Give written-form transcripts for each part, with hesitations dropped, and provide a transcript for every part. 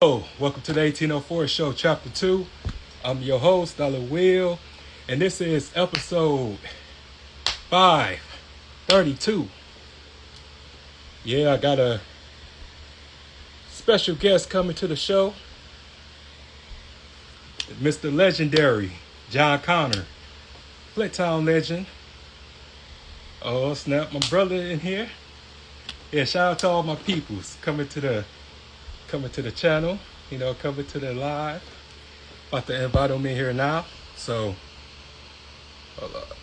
Welcome to the 1804 Show, Chapter 2. I'm your host, Dollar Will, and this is episode 532. Yeah, I got a special guest coming to the show, Mr. Legendary John Connor, Flint Town legend. Oh, snap, my brother in here. Yeah, shout out to all my peoples coming to the channel, coming to the live. About to invite them in here now. So, hold up.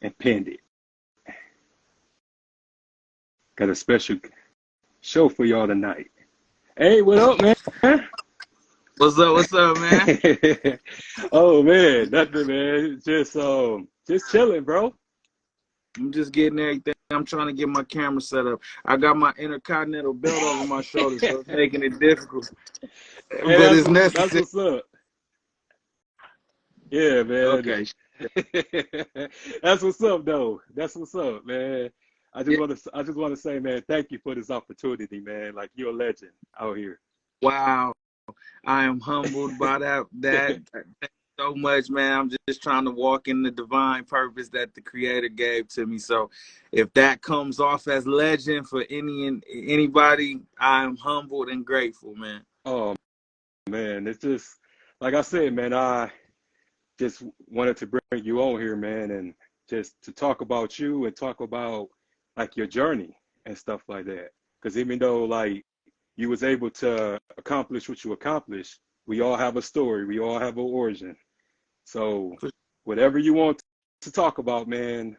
And pinned it. Got a special show for y'all tonight. Hey, what up, man? What's up? What's up, man? Oh man, nothing, man. Just chilling, bro. I'm just getting everything. I'm trying to get my camera set up. I got my intercontinental belt over my shoulder, so it's making it difficult. Hey, But it's that's necessary. what's up. Yeah, man. Okay. That's what's up, though. That's what's up, man. Yeah. I just want to say, man, thank you for this opportunity, man. Like you're a legend out here. Wow. I am humbled by that. Thank you so much, man. I'm just trying to walk in the divine purpose that the Creator gave to me. So, if that comes off as legend for anybody, I am humbled and grateful, man. Oh man, it's just like I said, man. I just wanted to bring you on here, man, and just to talk about you and talk about like your journey and stuff like that. Because even though like you was able to accomplish what you accomplished, we all have a story. We all have an origin. So whatever you want to talk about, man,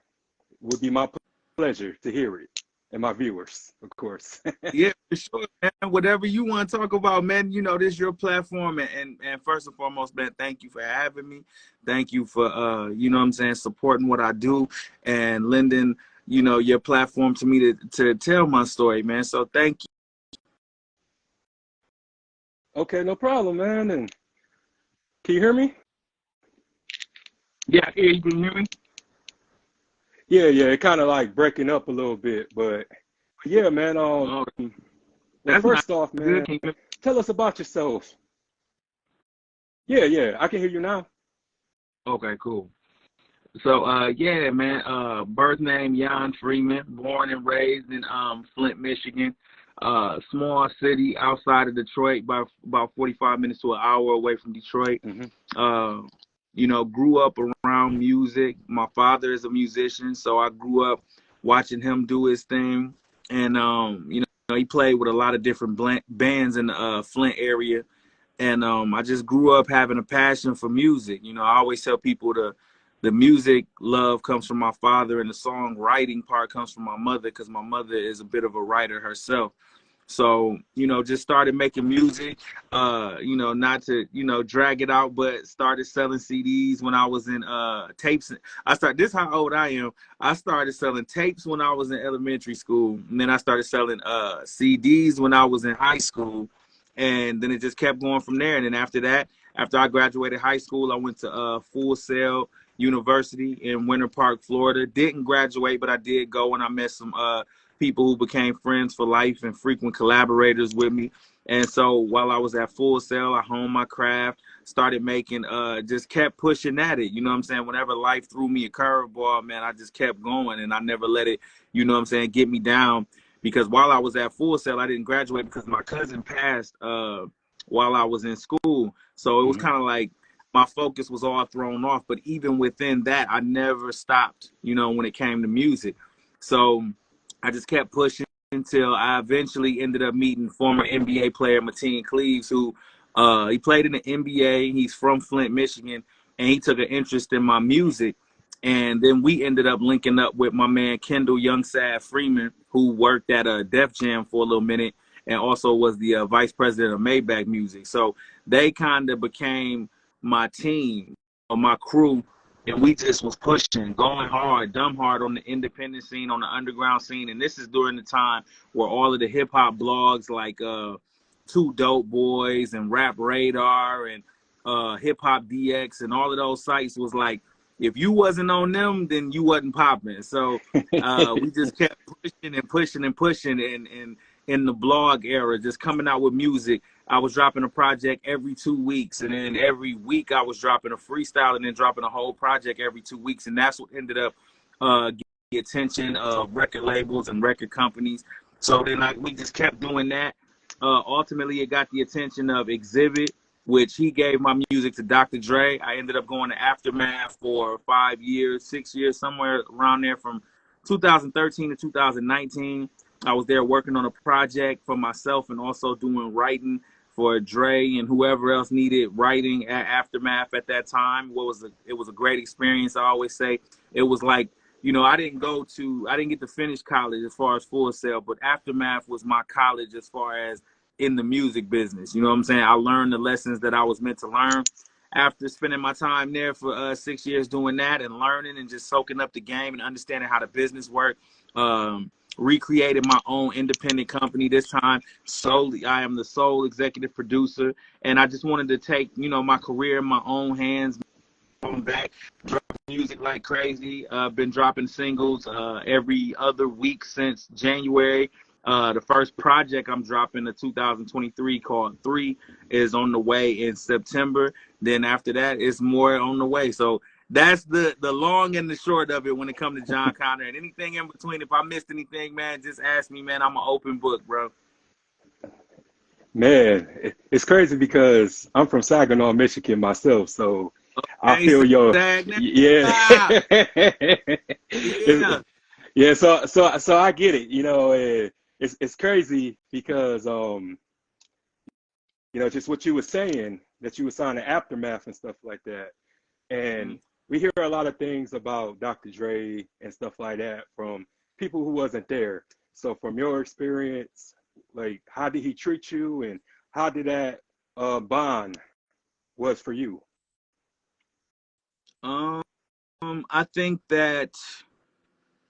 would be my pleasure to hear it. And my viewers, of course. Yeah, for sure, man. Whatever you want to talk about, man, this is your platform. And first and foremost, man, thank you for having me. Thank you for, what I'm saying, supporting what I do and lending, your platform to me to tell my story, man. So thank you. Okay, no problem, man. And can you hear me? Yeah, you can hear me? Yeah, it kind of like breaking up a little bit, but yeah, man. Oh, Well, that's not first off, good. man, Can you tell us about yourself. Yeah, I can hear you now. Okay, cool. So, yeah, man, birth name Jan Freeman, born and raised in Flint, Michigan, small city outside of Detroit, by about 45 minutes to an hour away from Detroit. Hmm. Uh, grew up around music. My father is a musician, so I grew up watching him do his thing. And, he played with a lot of different bands in the Flint area. And I just grew up having a passion for music. I always tell people the music love comes from my father, and the songwriting part comes from my mother, because my mother is a bit of a writer herself. So, just started making music, not to, drag it out, but started selling CDs when I was in tapes. This is how old I am. I started selling tapes when I was in elementary school. And then I started selling CDs when I was in high school. And then it just kept going from there. And then after that, after I graduated high school, I went to Full Sail University in Winter Park, Florida. Didn't graduate, but I did go, and I met some people who became friends for life and frequent collaborators with me. And so while I was at Full Sail, I honed my craft, started making, just kept pushing at it. You know what I'm saying? Whenever life threw me a curveball, man, I just kept going, and I never let it, get me down. Because while I was at Full Sail, I didn't graduate because my cousin passed while I was in school. So it was Hmm. kind of like my focus was all thrown off. But even within that, I never stopped, when it came to music. So I just kept pushing until I eventually ended up meeting former NBA player Mateen Cleaves, who he played in the NBA. He's from Flint, Michigan, and he took an interest in my music. And then we ended up linking up with my man Kendall Young Sad Freeman, who worked at Def Jam for a little minute and also was the vice president of Maybach Music. So they kind of became my team or my crew and we just was pushing, going hard, dumb hard on the independent scene, on the underground scene. And this is during the time where all of the hip hop blogs like Two Dope Boys and Rap Radar and Hip Hop DX and all of those sites was like, if you wasn't on them, then you wasn't popping. So we just kept pushing and pushing and pushing, and in the blog era, just coming out with music. I was dropping a project every 2 weeks, and then every week I was dropping a freestyle, and then dropping a whole project every 2 weeks, and that's what ended up getting the attention of record labels and record companies. So then we just kept doing that. Ultimately, it got the attention of Exhibit, which he gave my music to Dr. Dre. I ended up going to Aftermath for 5 years, 6 years, somewhere around there from 2013 to 2019. I was there working on a project for myself and also doing writing for Dre and whoever else needed writing at Aftermath at that time. It was a great experience. I always say it was like, I didn't get to finish college as far as Full Sail, but Aftermath was my college as far as in the music business. You know what I'm saying? I learned the lessons that I was meant to learn after spending my time there for 6 years doing that and learning and just soaking up the game and understanding how the business worked. Recreated my own independent company this time solely. I am the sole executive producer, and I just wanted to take my career in my own hands. Back, dropping music like crazy. Been dropping singles every other week since January. The first project I'm dropping in 2023 called 3 is on the way in September. Then after that, it's more on the way. So that's the long and the short of it when it comes to John Connor. And anything in between, if I missed anything, man, just ask me, man. I'm an open book, bro. Man, it's crazy because I'm from Saginaw, Michigan myself, so I Hey, feel your Saginaw. yeah. Yeah. Yeah, so I get it. It's crazy because just what you were saying that you were signing Aftermath and stuff like that, and we hear a lot of things about Dr. Dre and stuff like that from people who wasn't there. So from your experience, like how did he treat you, and how did that bond was for you? Um, I think that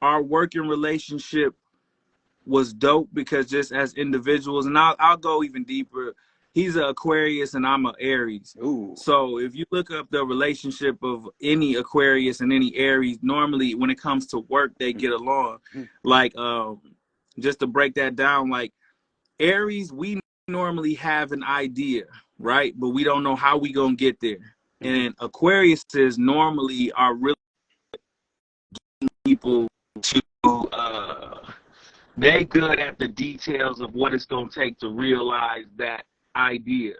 our working relationship was dope because just as individuals, and I'll go even deeper. He's an Aquarius and I'm an Aries. Ooh. So if you look up the relationship of any Aquarius and any Aries, normally when it comes to work, they get along. Like, just to break that down, like Aries, we normally have an idea, right? But we don't know how we gonna get there. And Aquariuses normally are really people to they good at the details of what it's going to take to realize that idea.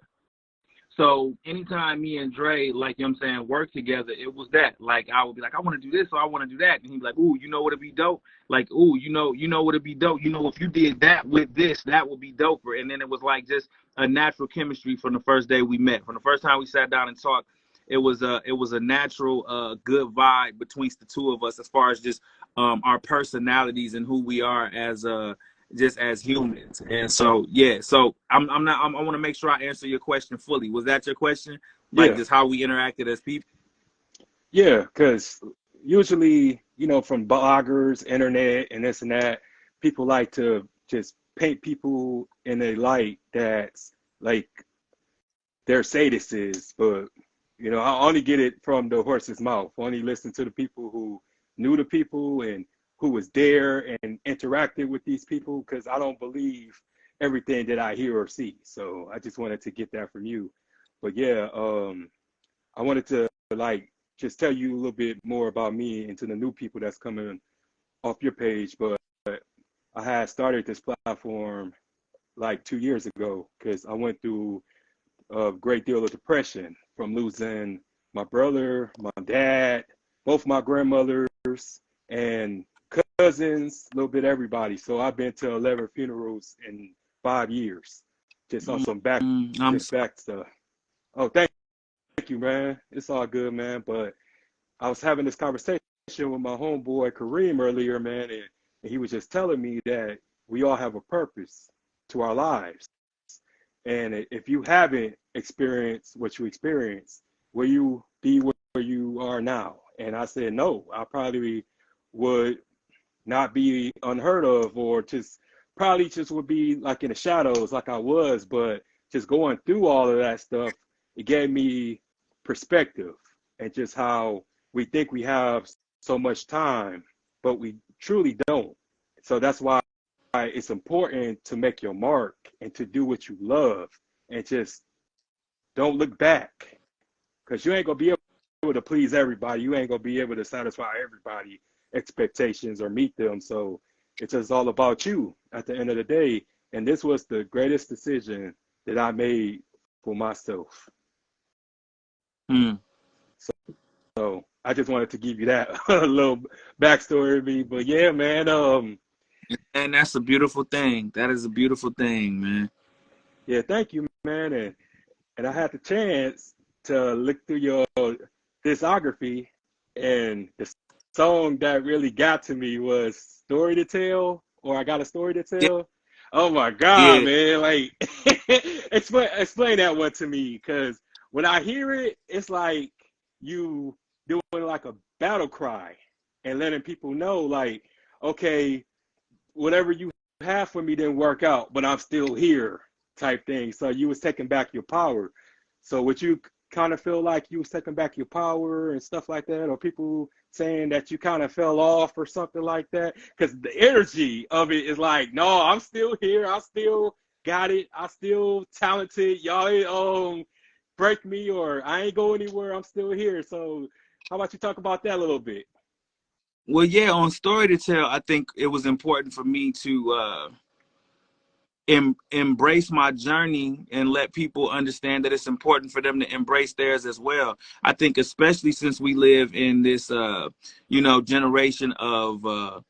So anytime me and Dre, like, you know what I'm saying, work together, it was that. Like, I would be like, I want to do this, or I want to do that. And he'd be like, ooh, you know what'd be dope? Like, ooh, you know what'd be dope? If you did that with this, that would be doper. And then it was like just a natural chemistry from the first day we met. From the first time we sat down and talked, it was a natural, good vibe between the two of us as far as just our personalities and who we are as just as humans. And so, yeah, so I want to make sure I answer your question fully. Was that your question? Like Yeah, just how we interacted as people? yeah, because usually, from bloggers, internet, and this and that, people like to just paint people in a light that's like they're sadists, but I only get it from the horse's mouth. I only listen to the people who knew the people and who was there and interacted with these people, because I don't believe everything that I hear or see. So I just wanted to get that from you. But yeah, I wanted to like just tell you a little bit more about me and to the new people that's coming off your page. But I had started this platform like 2 years ago because I went through a great deal of depression from losing my brother, my dad, both my grandmothers, and cousins, a little bit everybody. So I've been to 11 funerals in 5 years, just on some I'm back stuff. Oh, thank you, man. It's all good, man. But I was having this conversation with my homeboy Kareem earlier, man, and he was just telling me that we all have a purpose to our lives. And if you haven't experienced what you experienced, will you be where you are now? And I said, no, I probably would not be unheard of, or just probably just would be like in the shadows like I was. But just going through all of that stuff, it gave me perspective and just how we think we have so much time, but we truly don't. So that's why it's important to make your mark and to do what you love and just don't look back, because you ain't gonna be able to please everybody. You ain't gonna be able to satisfy everybody expectations or meet them. So it's just all about you at the end of the day. And this was the greatest decision that I made for myself. Mm. So I just wanted to give you that a little backstory of me. But yeah, man. And that's a beautiful thing. That is a beautiful thing, man. Yeah, thank you, man. And I had the chance to look through your discography, and the song that really got to me was "Story to Tell," or "I Got a Story to Yeah, Tell." Oh my God, yeah, man! Like, explain that one to me, because when I hear it, it's like you doing like a battle cry and letting people know, like, okay, whatever you have for me didn't work out, but I'm still here, type thing. So you was taking back your power. So would you kind of feel like you was taking back your power and stuff like that, or people saying that you kind of fell off or something like that? Because the energy of it is like, no, I'm still here. I still got it. I still talented. Y'all ain't break me, or I ain't go anywhere. I'm still here. So how about you talk about that a little bit? well, yeah, on Story to Tell, I think it was important for me to embrace my journey and let people understand that it's important for them to embrace theirs as well. I think especially since we live in this generation of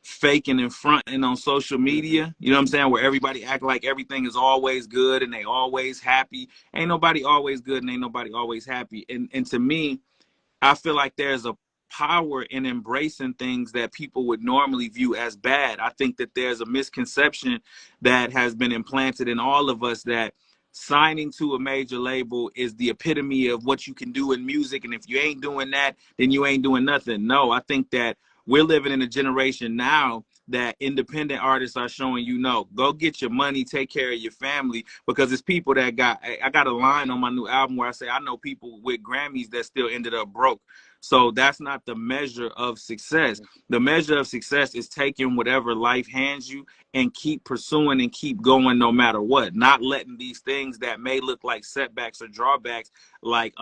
faking and fronting on social Mm-hmm. media, you know what I'm saying, where everybody act like everything is always good and they always happy. Ain't nobody always good and ain't nobody always happy. And to me, I feel like there's a power in embracing things that people would normally view as bad. I think that there's a misconception that has been implanted in all of us that signing to a major label is the epitome of what you can do in music. And if you ain't doing that, then you ain't doing nothing. No, I think that we're living in a generation now that independent artists are showing you, no, go get your money, take care of your family, because it's people that I got a line on my new album where I say, I know people with Grammys that still ended up broke. So that's not the measure of success. The measure of success is taking whatever life hands you and keep pursuing and keep going no matter what, not letting these things that may look like setbacks or drawbacks like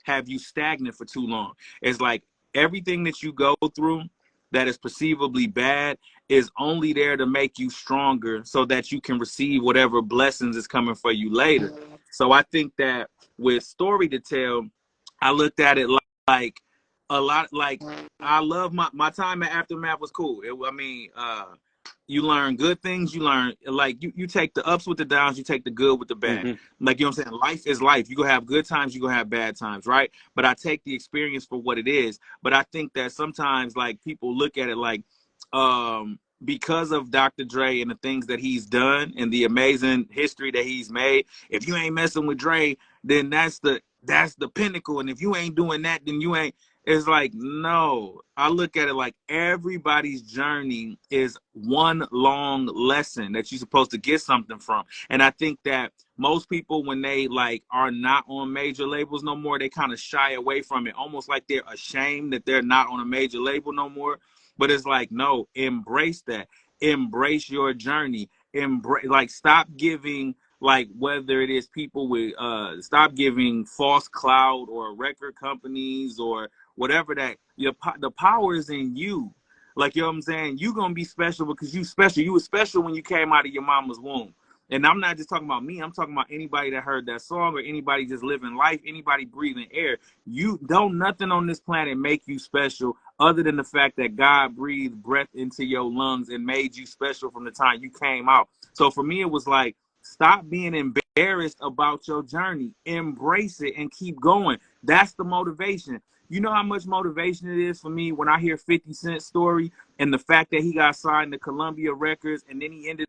have you stagnant for too long. It's like everything that you go through that is perceivably bad is only there to make you stronger so that you can receive whatever blessings is coming for you later. So I think that with Story to Tell, I looked at it like a lot, like I love my time at Aftermath was cool. You learn good things. You learn, like, you take the ups with the downs, you take the good with the bad. Mm-hmm. Like, you know what I'm saying? Life is life. You gonna have good times, you gonna have bad times, right? But I take the experience for what it is. But I think that sometimes, like, people look at it like, because of Dr. Dre and the things that he's done and the amazing history that he's made, if you ain't messing with Dre, then that's the pinnacle. And if you ain't doing that, then you ain't. It's like, no, I look at it like everybody's journey is one long lesson that you're supposed to get something from. And I think that most people, when they like are not on major labels no more, they kind of shy away from it, almost like they're ashamed that they're not on a major label no more. But it's like, no, embrace that. Embrace your journey. Embrace, like, stop giving, like, whether it is people with stop giving false cloud or record companies or whatever, that the power is in you. Like, you know what I'm saying? You gonna be special because you special. You were special when you came out of your mama's womb. And I'm not just talking about me. I'm talking about anybody that heard that song or anybody just living life, anybody breathing air. You don't, nothing on this planet make you special other than the fact that God breathed breath into your lungs and made you special from the time you came out. So for me, it was like, stop being embarrassed about your journey. Embrace it and keep going. That's the motivation. You know how much motivation it is for me when I hear 50 Cent's story and the fact that he got signed to Columbia Records and then he ended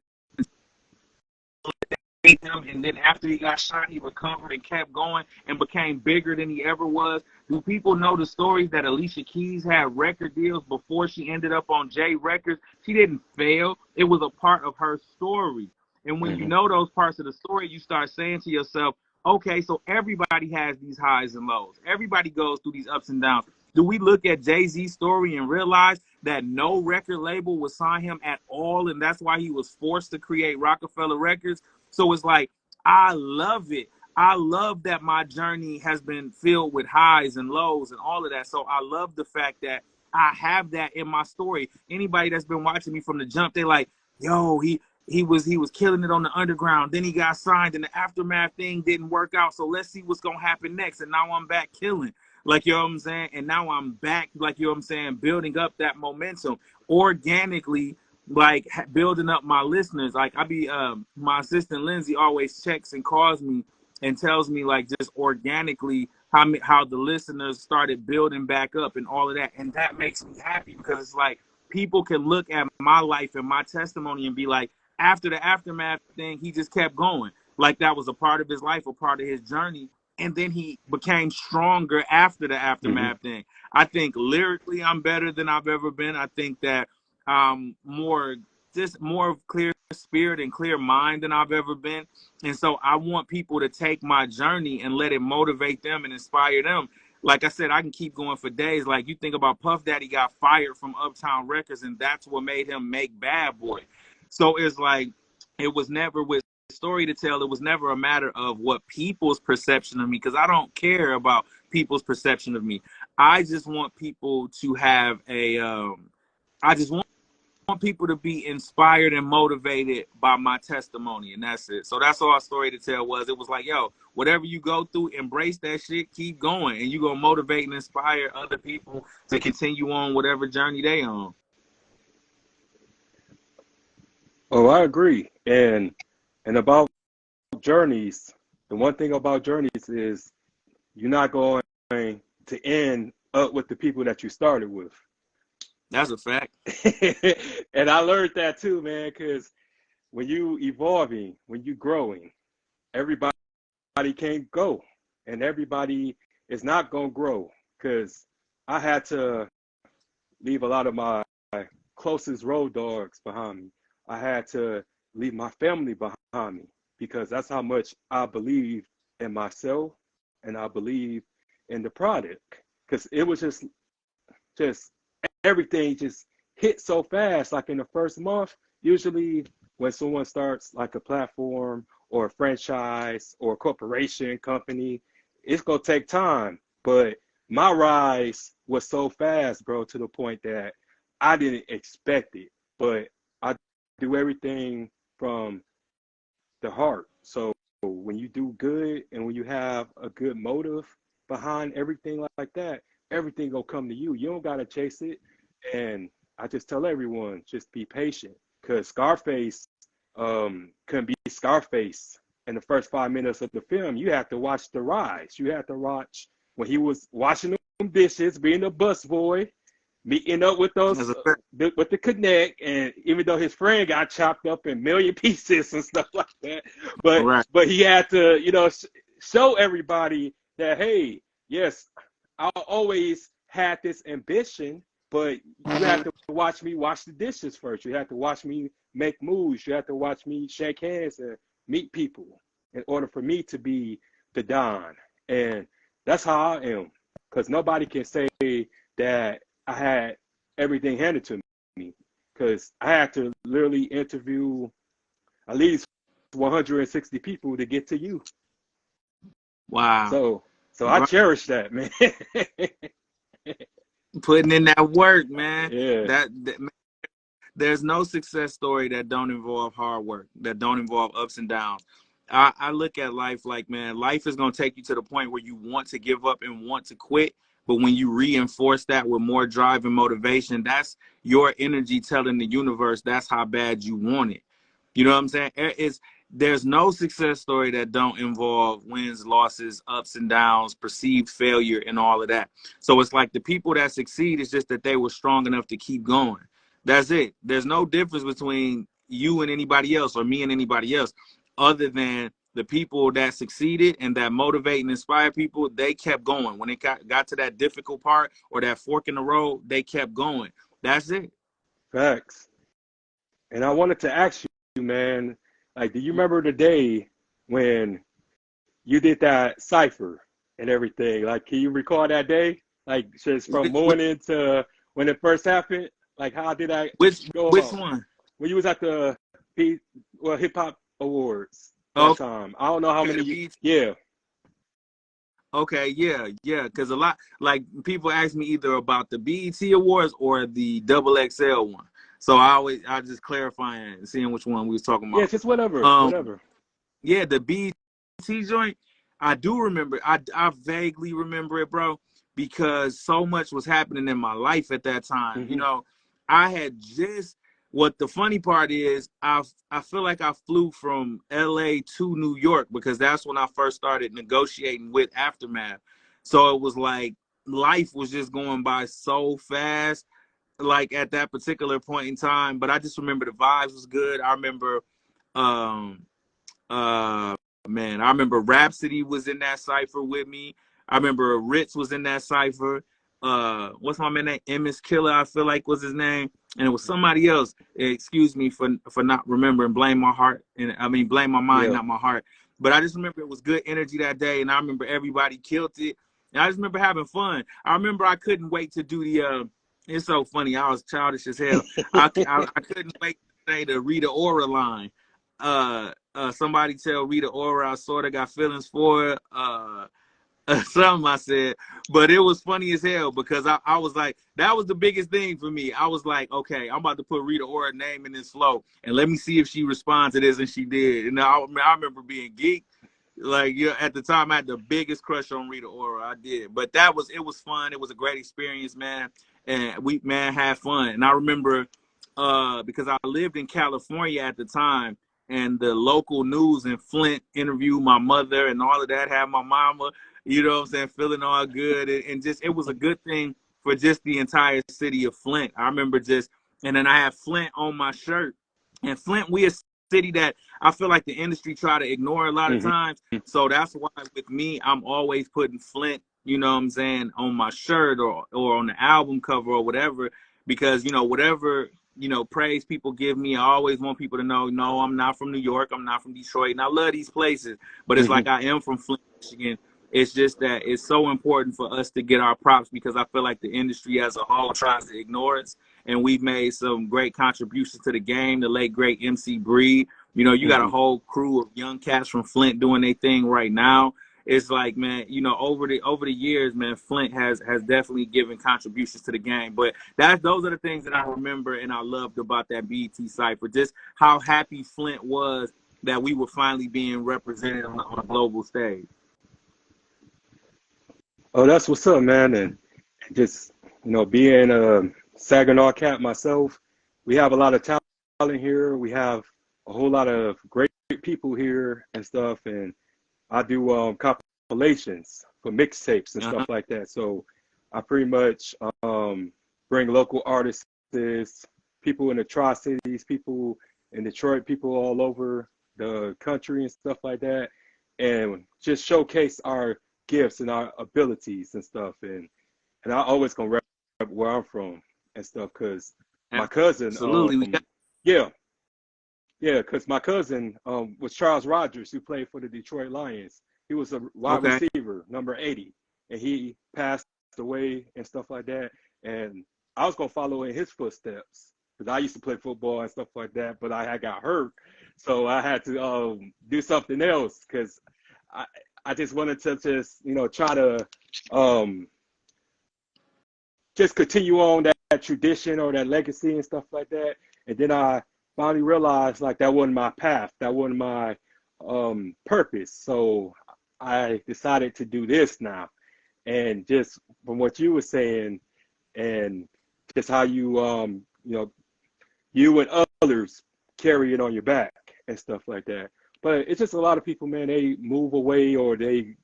him, and then after he got shot, he recovered and kept going and became bigger than he ever was? Do people know the stories that Alicia Keys had record deals before she ended up on J Records? She didn't fail. It was a part of her story. And when you Mm-hmm. know those parts of the story, you start saying to yourself, okay, so everybody has these highs and lows. Everybody goes through these ups and downs. Do we look at Jay-Z's story and realize that no record label would sign him at all, and that's why he was forced to create Rockefeller Records? So it's like, I love it. I love that my journey has been filled with highs and lows and all of that. So I love the fact that I have that in my story. Anybody that's been watching me from the jump, they like, yo, he was killing it on the underground. Then he got signed, and the aftermath thing didn't work out. So let's see what's gonna happen next. And now I'm back killing. Like, you know what I'm saying? And now I'm back, like, you know what I'm saying, building up that momentum organically, like building up my listeners. Like, I be my assistant Lindsay always checks and calls me and tells me, like, just organically how the listeners started building back up and all of that. And that makes me happy, because it's like people can look at my life and my testimony and be like, after the aftermath thing, he just kept going. Like, that was a part of his life, a part of his journey. And then he became stronger after the Mm-hmm. aftermath thing. I think lyrically I'm better than I've ever been. I think that more clear spirit and clear mind than I've ever been. And so I want people to take my journey and let it motivate them and inspire them. Like I said, I can keep going for days. Like, you think about Puff Daddy got fired from Uptown Records, and that's what made him make Bad Boy. So it's like, it was never with story to tell. It was never a matter of what people's perception of me, because I don't care about people's perception of me. I just want people to have I just want people to be inspired and motivated by my testimony, and that's it. So that's all our story to tell was. It was like, yo, whatever you go through, embrace that shit, keep going, and you're gonna motivate and inspire other people to continue on whatever journey they on. Oh, I agree. And about journeys, the one thing about journeys is you're not going to end up with the people that you started with. That's a fact. And I learned that too, man, because when you evolving, when you growing, everybody can't go, and everybody is not gonna grow. Because I had to leave a lot of my closest road dogs behind me. I had to leave my family behind me because that's how much I believe in myself and I believe in the product. Because it was just everything just hit so fast. Like in the first month, usually when someone starts like a platform or a franchise or a corporation company, it's gonna take time. But my rise was so fast, bro, to the point that I didn't expect it. But I do everything from the heart. So when you do good and when you have a good motive behind everything like that, everything will come to you. You don't gotta chase it. And I just tell everyone, just be patient. Cause Scarface couldn't be Scarface in the first 5 minutes of the film. You have to watch the rise. You have to watch when he was washing them dishes, being a busboy, meeting up with those That's a fact. with the connect, and even though his friend got chopped up in million pieces and stuff like that, but Right. he had to, show everybody that, hey, yes, I always had this ambition, but you have to watch me wash the dishes first. You have to watch me make moves. You have to watch me shake hands and meet people in order for me to be the Don. And that's how I am, because nobody can say that I had everything handed to me, because I had to literally interview at least 160 people to get to you. Wow. So I Right. cherish that, man. Putting in that work, man. Yeah. That there's no success story that don't involve hard work, that don't involve ups and downs. I look at life like, man, life is going to take you to the point where you want to give up and want to quit. But when you reinforce that with more drive and motivation, that's your energy telling the universe that's how bad you want it. You know what I'm saying? There's no success story that don't involve wins, losses, ups and downs, perceived failure, and all of that. So it's like the people that succeed is just that they were strong enough to keep going. That's it. There's no difference between you and anybody else or me and anybody else. other than the people that succeeded and that motivate and inspire people. They kept going. When it got to that difficult part or that fork in the road, they kept going. That's it. Facts. And I wanted to ask you, man, like, do you remember the day when you did that cipher and everything? Like, can you recall that day? Like, just from Which morning to when it first happened? Like, how did that which, go which about? one? When you was at the hip hop awards that Okay, time. I don't know how the many. BET. Yeah. Okay, yeah. Because a lot, like, people ask me either about the BET Awards or the Double XL one. So I just clarifying, seeing which one we was talking Yeah, about. just whatever, Um, whatever. yeah, the BET joint, I do remember. I vaguely remember it, bro, because so much was happening in my life at that time. Hmm. I had just. What the funny part is, I feel like I flew from LA to New York because that's when I first started negotiating with Aftermath. So it was like life was just going by so fast, like at that particular point in time. But I just remember the vibes was good. I remember um uh man, I remember Rhapsody was in that cipher with me. I remember Ritz was in that cipher. What's my man name? MS Killer, I feel like was his name. And it was somebody else. Excuse me for not remembering. Blame my heart. And I mean blame my mind, Yeah. not my heart. But I just remember it was good energy that day, and I remember everybody killed it. And I just remember having fun. I remember I couldn't wait to do the it's so funny. I was childish as hell. I couldn't wait to say the Rita Ora line. Somebody tell Rita Ora I sort of got feelings for her. Something I said, but it was funny as hell because I was like, that was the biggest thing for me. I was like, okay, I'm about to put Rita Ora name in this flow and let me see if she responds to this, and she did. And I remember being geeked. Like, yeah, at the time I had the biggest crush on Rita Ora. I did, but it was fun. It was a great experience, man, and we had fun. And I remember because I lived in California at the time, and the local news in Flint interviewed my mother and all of that, had my mama, you know what I'm saying, feeling all good. And just, it was a good thing for just the entire city of Flint. I remember just, and then I had Flint on my shirt. And Flint, we a city that I feel like the industry try to ignore a lot of Hmm. times. So that's why with me, I'm always putting Flint, you know what I'm saying, on my shirt or on the album cover or whatever, because, whatever, praise people give me, I always want people to know, no, I'm not from New York. I'm not from Detroit. And I love these places, but it's Hmm. like I am from Flint, Michigan. It's just that it's so important for us to get our props because I feel like the industry as a whole tries to ignore us. And we've made some great contributions to the game. The late, great MC Breed. You got a Hmm. whole crew of young cats from Flint doing their thing right now. It's like, man, over the years, man, Flint has definitely given contributions to the game. But those are the things that I remember and I loved about that BET cipher. Just how happy Flint was that we were finally being represented on a global stage. Oh, that's what's up, man. And just, being a Saginaw cat myself, we have a lot of talent here. We have a whole lot of great people here and stuff. And I do compilations for mixtapes and stuff Uh-huh. like that. So I pretty much bring local artists, people in the Tri-Cities, people in Detroit, people all over the country and stuff like that, and just showcase our gifts and our abilities and stuff. And I always gonna rep where I'm from and stuff, cause my cousin, Absolutely. yeah, yeah, cause my cousin was Charles Rogers, who played for the Detroit Lions. He was a wide Okay. receiver, number 80, and he passed away and stuff like that. And I was gonna follow in his footsteps because I used to play football and stuff like that, but I had got hurt, so I had to do something else because I I just wanted to just try to um, just continue on that tradition or that legacy and stuff like that. And then I finally realized like that wasn't my path, that wasn't my purpose. So I decided to do this now. And just from what you were saying, and just how you and others carry it on your back and stuff like that. But it's just a lot of people, man. They move away or they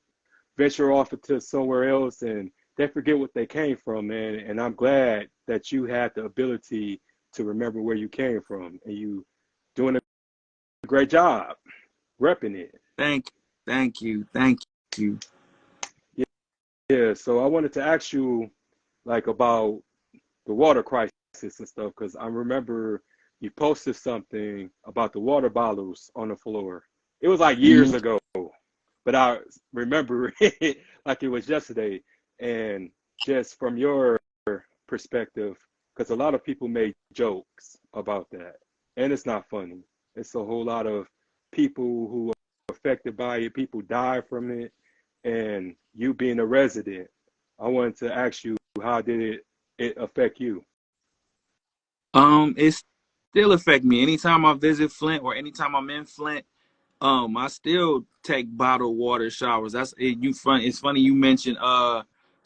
venture off into somewhere else and they forget what they came from, man. And I'm glad that you had the ability to remember where you came from and you doing a great job repping it. Thank you, thank you. Yeah, yeah. So I wanted to ask you like about the water crisis and stuff because I remember you posted something about the water bottles on the floor. It was like years Mhm. ago, but I remember it like it was yesterday. And just from your perspective, because a lot of people make jokes about that, and it's not funny. It's a whole lot of people who are affected by it. People die from it, and you being a resident, I wanted to ask you, how did it affect you? It still affect me anytime I visit Flint or anytime I'm in Flint. I still take bottled water showers. That's it. It's funny you mentioned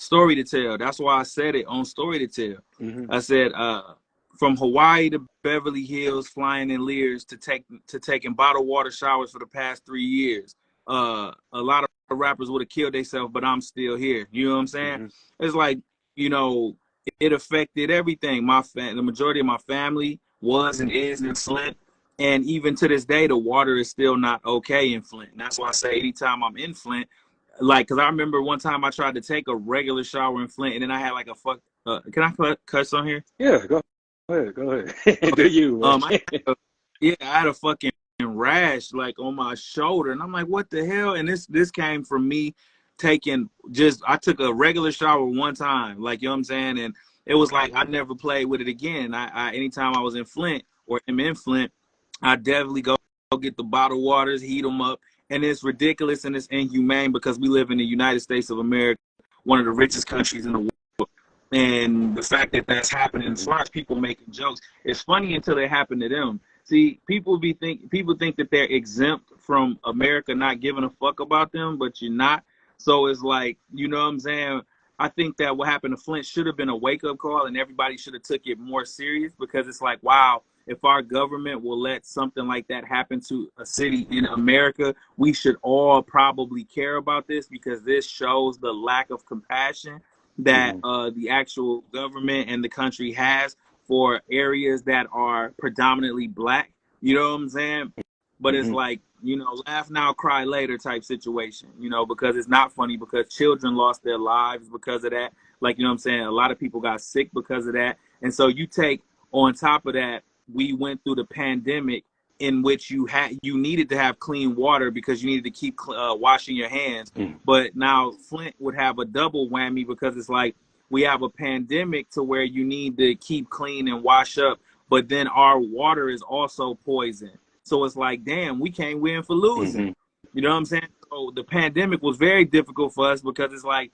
story to tell. That's why I said it on story to tell. Hmm. I said from Hawaii to Beverly Hills, flying in Lears to taking bottled water showers for the past 3 years. A lot of rappers would have killed themselves, but I'm still here. You know what I'm saying? Hmm. It's like, you know, it affected everything. The majority of my family was and is in Flint. And even to this day, the water is still not okay in Flint. And that's why I say anytime I'm in Flint, like, because I remember one time I tried to take a regular shower in Flint, and then I had like a fuck. Can I cuss on here? Yeah, go ahead. Do Okay. you, I man? had yeah, I had a fucking rash like on my shoulder, and I'm like, what the hell? And this came from me I took a regular shower one time, like, you know what I'm saying, and it was like I never played with it again. I anytime I was in Flint or am in Flint, I definitely go get the bottled waters, heat them up, and it's ridiculous and it's inhumane because we live in the United States of America, one of the richest countries in the world. And the fact that that's happening, as Hmm. far as people making jokes, it's funny until it happened to them. See, people think that they're exempt from America not giving a fuck about them, but you're not. So it's like, you know what I'm saying? I think that what happened to Flint should have been a wake up call, and everybody should have took it more serious because it's like, wow, if our government will let something like that happen to a city in America, we should all probably care about this because this shows the lack of compassion that Hmm. the actual government and the country has for areas that are predominantly black. You know what I'm saying? But it's Hmm. like, laugh now, cry later type situation, because it's not funny because children lost their lives because of that. Like, you know what I'm saying? A lot of people got sick because of that. And so you take on top of that, we went through the pandemic in which you needed to have clean water because you needed to keep washing your hands. But now Flint would have a double whammy because it's like we have a pandemic to where you need to keep clean and wash up, but then our water is also poison. So it's like, damn, we can't win for losing. Hmm. You know what I'm saying? So the pandemic was very difficult for us because it's like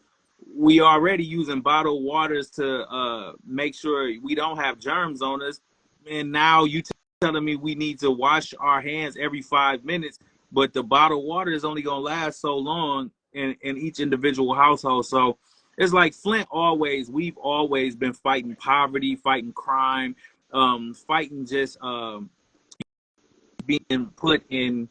we already using bottled waters to make sure we don't have germs on us, and now you telling me we need to wash our hands every 5 minutes, but the bottled water is only gonna last so long in each individual household. So it's like we've always been fighting poverty, fighting crime, fighting just being put in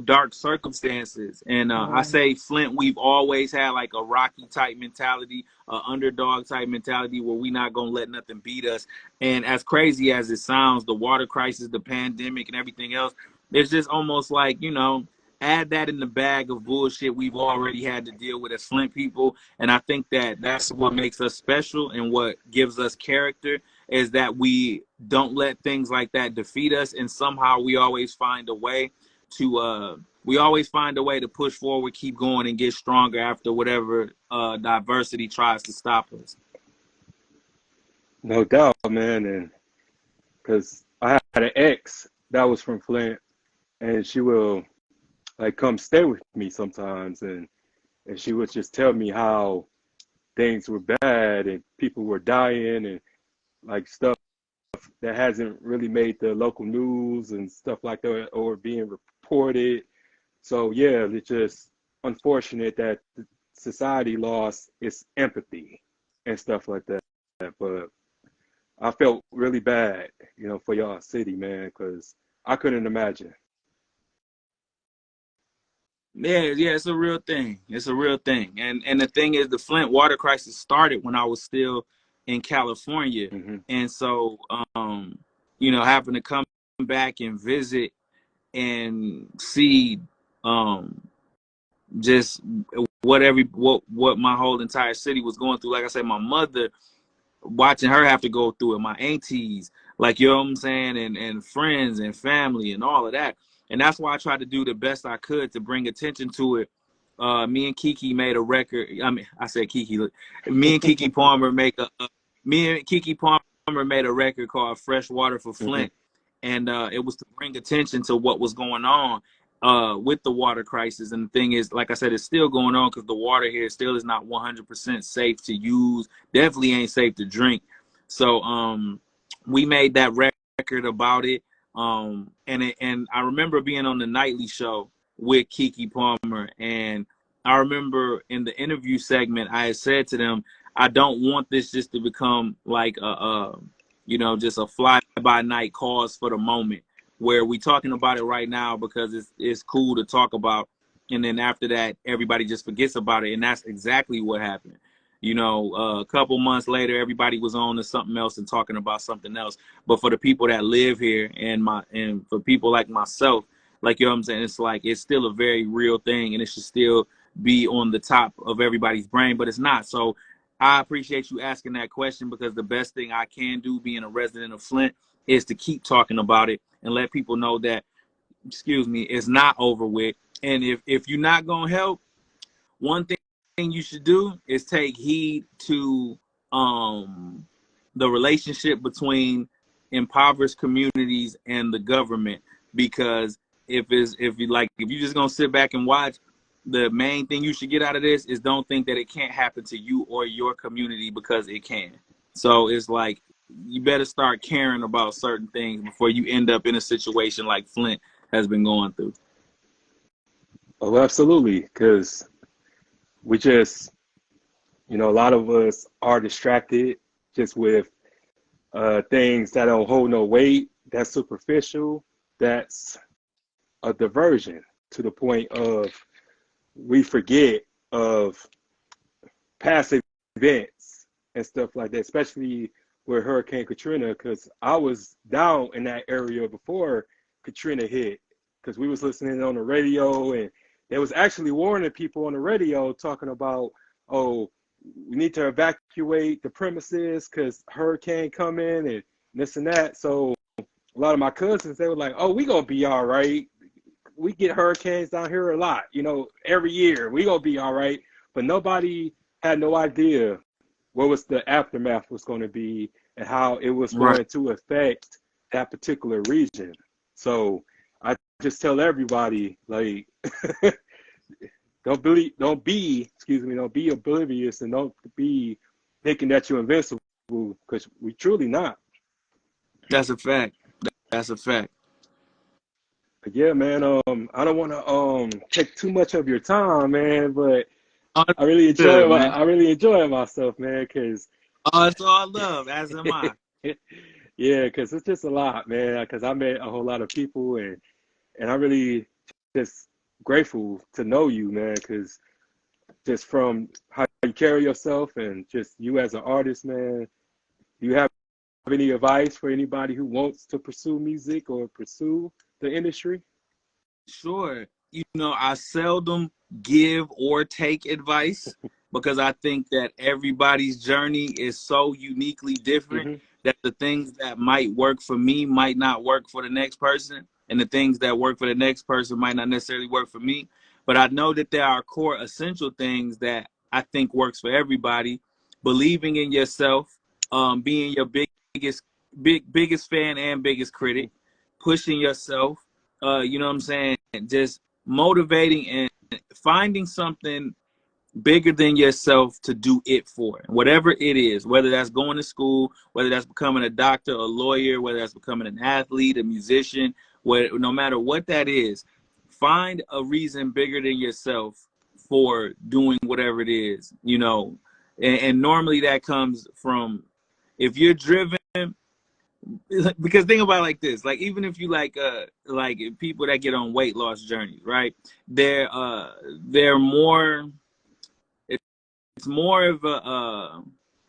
dark circumstances. And I say Flint, we've always had like a Rocky type mentality, a underdog type mentality where we not gonna let nothing beat us. And as crazy as it sounds, the water crisis, the pandemic, and everything else, it's just almost like, add that in the bag of bullshit we've already had to deal with as Flint people. And I think that that's what makes us special and what gives us character is that we don't let things like that defeat us, and somehow we always find a way to push forward, keep going, and get stronger after whatever diversity tries to stop us. No doubt, man. And because I had an ex that was from Flint, and she will like come stay with me sometimes, and she would just tell me how things were bad and people were dying and like stuff that hasn't really made the local news and stuff like that or being reported. So yeah, it's just unfortunate that society lost its empathy and stuff like that. But I felt really bad, for y'all city, man, because I couldn't imagine. Yeah, it's a real thing. It's a real thing. And the thing is, the Flint water crisis started when I was still in California, Hmm. and so having to come back and visit and see just what my whole entire city was going through. Like I said, my mother, watching her have to go through it, my aunties, like, you know what I'm saying, and friends and family and all of that. And that's why I tried to do the best I could to bring attention to it. Me and Kiki made a record. I mean, I said Kiki. Me and Kiki Palmer me and Kiki Palmer made a record called Fresh Water for Hmm. Flint. And it was to bring attention to what was going on with the water crisis. And the thing is, like I said, it's still going on because the water here still is not 100% safe to use. Definitely ain't safe to drink. So we made that record about it. And I remember being on the nightly show with Kiki Palmer, and I remember in the interview segment I had said to them, I don't want this just to become like just a fly by night cause for the moment, where we talking about it right now because it's cool to talk about, and then after that everybody just forgets about it. And that's exactly what happened. A couple months later, everybody was on to something else and talking about something else. But for the people that live here, and for people like myself, like, you know what I'm saying, it's like it's still a very real thing, and it should still be on the top of everybody's brain, but it's not. So I appreciate you asking that question, because the best thing I can do, being a resident of Flint, is to keep talking about it and let people know that, excuse me, it's not over with. And if you're not gonna help, one thing you should do is take heed to the relationship between impoverished communities and the government. Because if you just gonna sit back and watch, the main thing you should get out of this is don't think that it can't happen to you or your community, because it can. So it's like, you better start caring about certain things before you end up in a situation like Flint has been going through. Oh, absolutely. Because we just, a lot of us are distracted just with things that don't hold no weight, that's superficial, that's a diversion, to the point of we forget of past events and stuff like that, especially with Hurricane Katrina, because I was down in that area before Katrina hit, because we was listening on the radio, and they was actually warning people on the radio, talking about, oh, we need to evacuate the premises because hurricane coming and this and that. So a lot of my cousins, they were like, oh, we gonna be all right. We get hurricanes down here a lot, every year. We gonna be all right. But nobody had no idea what was the aftermath was going to be and how it was Right. going to affect that particular region. So I just tell everybody, like, don't be oblivious, and don't be thinking that you're invincible, because we truly not. That's a fact. That's a fact. But yeah, man, I don't want to take too much of your time, man, but Understood, man. I really enjoy myself, man, because Oh, it's all love, as am I. yeah, because it's just a lot, man. Because I met a whole lot of people, and I really just grateful to know you, man. Because just from how you carry yourself and just you as an artist, man. Do you have any advice for anybody who wants to pursue music or pursue the industry? Sure. I seldom give or take advice, because I think that everybody's journey is so uniquely different Hmm. that the things that might work for me might not work for the next person, and the things that work for the next person might not necessarily work for me. But I know that there are core essential things that I think works for everybody. Believing in yourself, being your biggest fan and biggest critic, pushing yourself, you know what I'm saying? Just motivating and finding something bigger than yourself to do it for. Whatever it is, whether that's going to school, whether that's becoming a doctor, a lawyer, whether that's becoming an athlete, a musician, no matter what that is, find a reason bigger than yourself for doing whatever it is, and normally that comes from, if you're driven, because think about it like this, like, even if you like people that get on weight loss journeys, right, they're more, it's more of a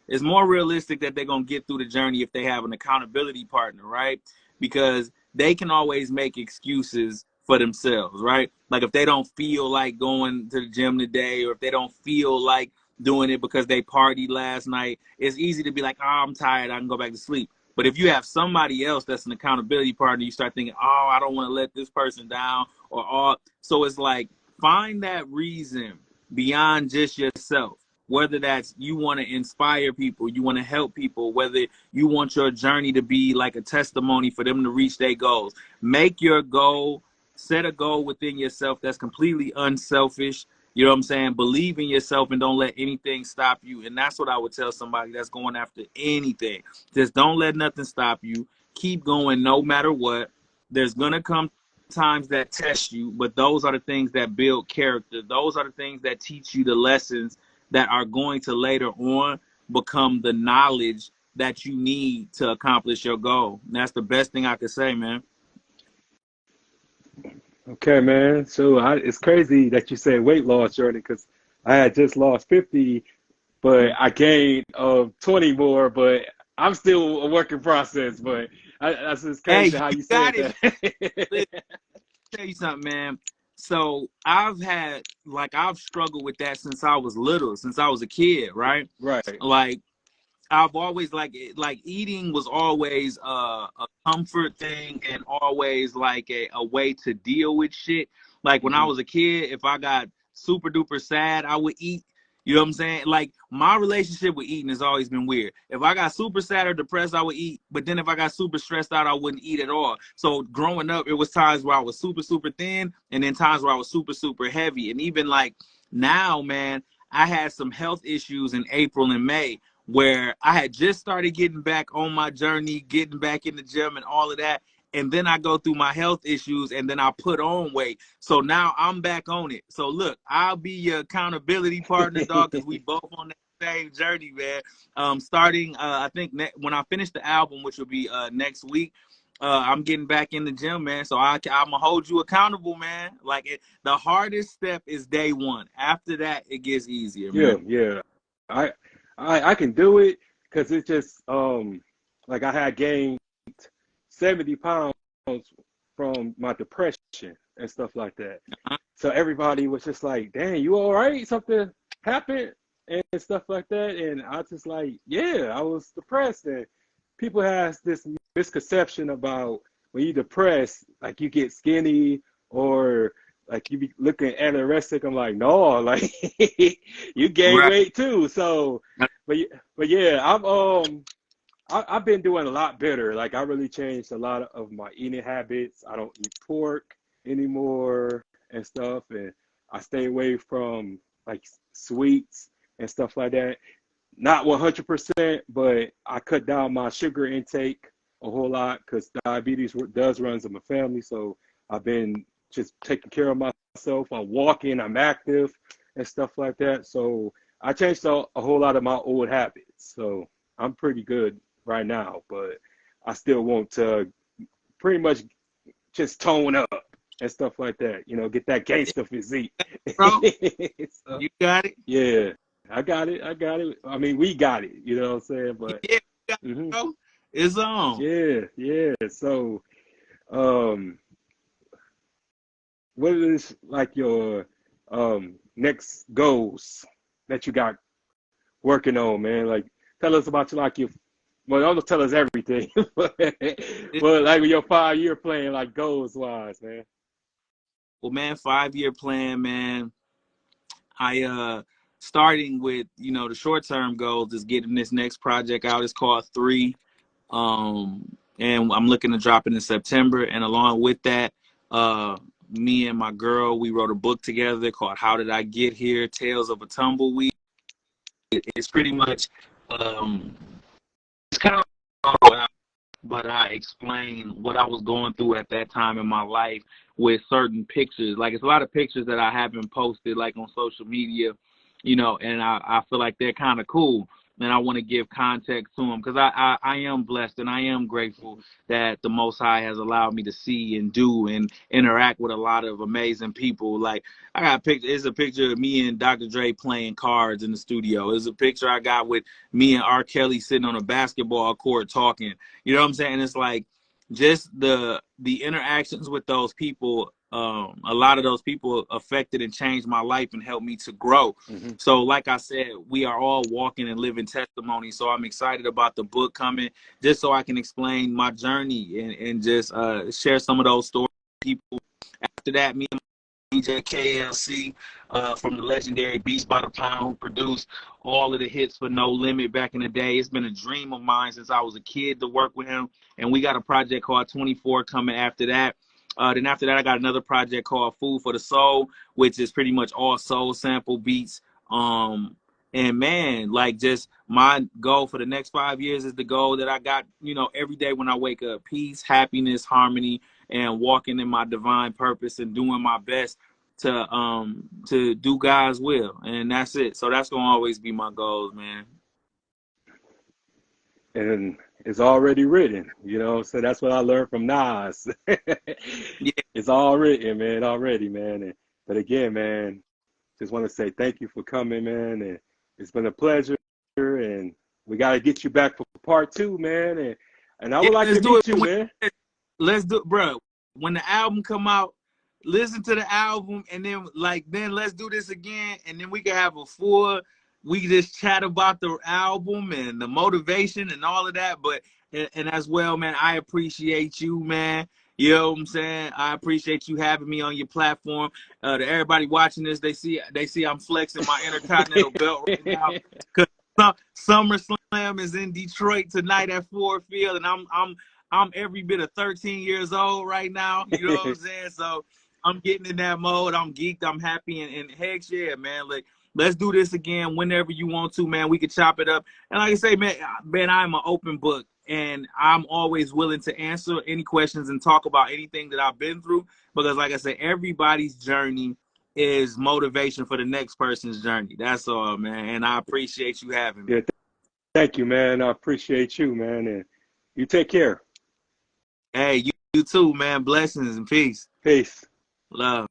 it's more realistic that they're gonna get through the journey if they have an accountability partner, right? Because they can always make excuses for themselves, right? Like if they don't feel like going to the gym today, or if they don't feel like doing it because they partied last night, it's easy to be like, oh, I'm tired, I can go back to sleep. But if you have somebody else that's an accountability partner, you start thinking, oh, I don't want to let this person down, or oh. So it's like, find that reason beyond just yourself. Whether that's you want to inspire people, you want to help people, whether you want your journey to be like a testimony for them to reach their goals. Make your goal, set a goal within yourself that's completely unselfish. You know what I'm saying? Believe in yourself and don't let anything stop you. And that's what I would tell somebody that's going after anything. Just don't let nothing stop you. Keep going no matter what. There's going to come times that test you, but those are the things that build character. Those are the things that teach you the lessons that are going to later on become the knowledge that you need to accomplish your goal. And that's the best thing I could say, man. Okay, man. So it's crazy that you said weight loss journey because I had just lost 50, but I gained 20 more, but I'm still a work in process. But that's just Hey, crazy you how you got said it. that. Let me tell you something, man. So I've struggled with that since I was little, since I was a kid, right? Right. Like I've always like eating was always a comfort thing, and always like a way to deal with shit. Like when I Hmm. was a kid, if I got super duper sad, I would eat. You know what I'm saying? Like my relationship with eating has always been weird. If I got super sad or depressed, I would eat. But then if I got super stressed out, I wouldn't eat at all. So growing up, it was times where I was super, super thin, and then times where I was super, super heavy. And even like now, man, I had some health issues in April and May where I had just started getting back on my journey, getting back in the gym and all of that. And then I go through my health issues, and then I put on weight. So now I'm back on it. So look, I'll be your accountability partner, dog, because we both on that same journey, man. Starting, I think when I finish the album, which will be next week, I'm getting back in the gym, man. So I'm gonna hold you accountable, man. Like the hardest step is day one. After that, it gets easier, Yeah, man. yeah. I I can do it because it's just like I had gained 70 pounds from my depression and stuff like that. So everybody was just like, "Dang, you all right? Something happened?" and stuff like that. And I just like, yeah, I was depressed. And people has this misconception about when you depressed, like you get skinny or like you be looking anorexic. I'm like, no, like you gain Right. weight too. So, but yeah, I've been doing a lot better. Like I really changed a lot of my eating habits. I don't eat pork anymore and stuff, and I stay away from like sweets and stuff like that. Not 100%, but I cut down my sugar intake a whole lot because diabetes does runs in my family. So I've been just taking care of myself. I'm walking, I'm active, and stuff like that. So I changed a whole lot of my old habits. So I'm pretty good right now, but I still want to pretty much just tone up and stuff like that. You know, get that gangster physique. Bro, So, you got it. yeah, I got it. I got it. I mean, we got it. You know what I'm saying? But Yeah, hmm bro. It's on. yeah, yeah. So, um, what is like your next goals that you got working on, man? Like, tell us about your like your. Well, don't tell us everything, but like your 5 year plan, like goals wise, man. Well, man, 5 year plan, man. I starting with the short term goals is getting this next project out. It's called Three, and I'm looking to drop it in September. And along with that, me and my girl, we wrote a book together called How Did I Get Here? Tales of a Tumbleweed. It's pretty much it's kind of, but I explain what I was going through at that time in my life with certain pictures. Like it's a lot of pictures that I haven't posted like on social media, and I feel like they're kind of cool. And I want to give context to them because I am blessed and I am grateful that the Most High has allowed me to see and do and interact with a lot of amazing people. Like I got a picture. It's a picture of me and Dr. Dre playing cards in the studio. It's a picture I got with me and R. Kelly sitting on a basketball court talking. You know what I'm saying? It's like just the interactions with those people, a lot of those people affected and changed my life and helped me to grow. Hmm. So like I said, we are all walking and living testimony. So I'm excited about the book coming, just so I can explain my journey and just share some of those stories with people. After that, me and DJ KLC from the legendary Beats by the Pound, who produced all of the hits for No Limit back in the day. It's been a dream of mine since I was a kid to work with him. And we got a project called 24 coming after that. Then after that, I got another project called Food for the Soul, which is pretty much all soul sample beats. And man, like, just my goal for the next 5 years is the goal that I got, every day when I wake up: peace, happiness, harmony, and walking in my divine purpose and doing my best to do God's will. And that's it. So that's gonna always be my goals, man. And it's already written, so that's what I learned from Nas. Yeah, It's all written, man, already, man. But again, man, just want to say thank you for coming, man. And it's been a pleasure. And we got to get you back for part two, man. And I yeah, would like let's to do meet it. you, man. Let's do, bro. When the album come out, listen to the album, and then let's do this again, and then we can have a full. We can just chat about the album and the motivation and all of that. But and as well, man, I appreciate you, man. You know what I'm saying? I appreciate you having me on your platform. To everybody watching this, they see I'm flexing my Intercontinental belt right now. SummerSlam is in Detroit tonight at Ford Field, and I'm every bit of 13 years old right now. You know what I'm saying? So I'm getting in that mode. I'm geeked. I'm happy. And heck yeah, man. Like, let's do this again whenever you want to, man. We could chop it up. And like I say, man, I'm an open book. And I'm always willing to answer any questions and talk about anything that I've been through. Because like I said, everybody's journey is motivation for the next person's journey. That's all, man. And I appreciate you having me. Yeah, thank you, man. I appreciate you, man. And you take care. Hey, you too, man. Blessings and peace. Peace. Love.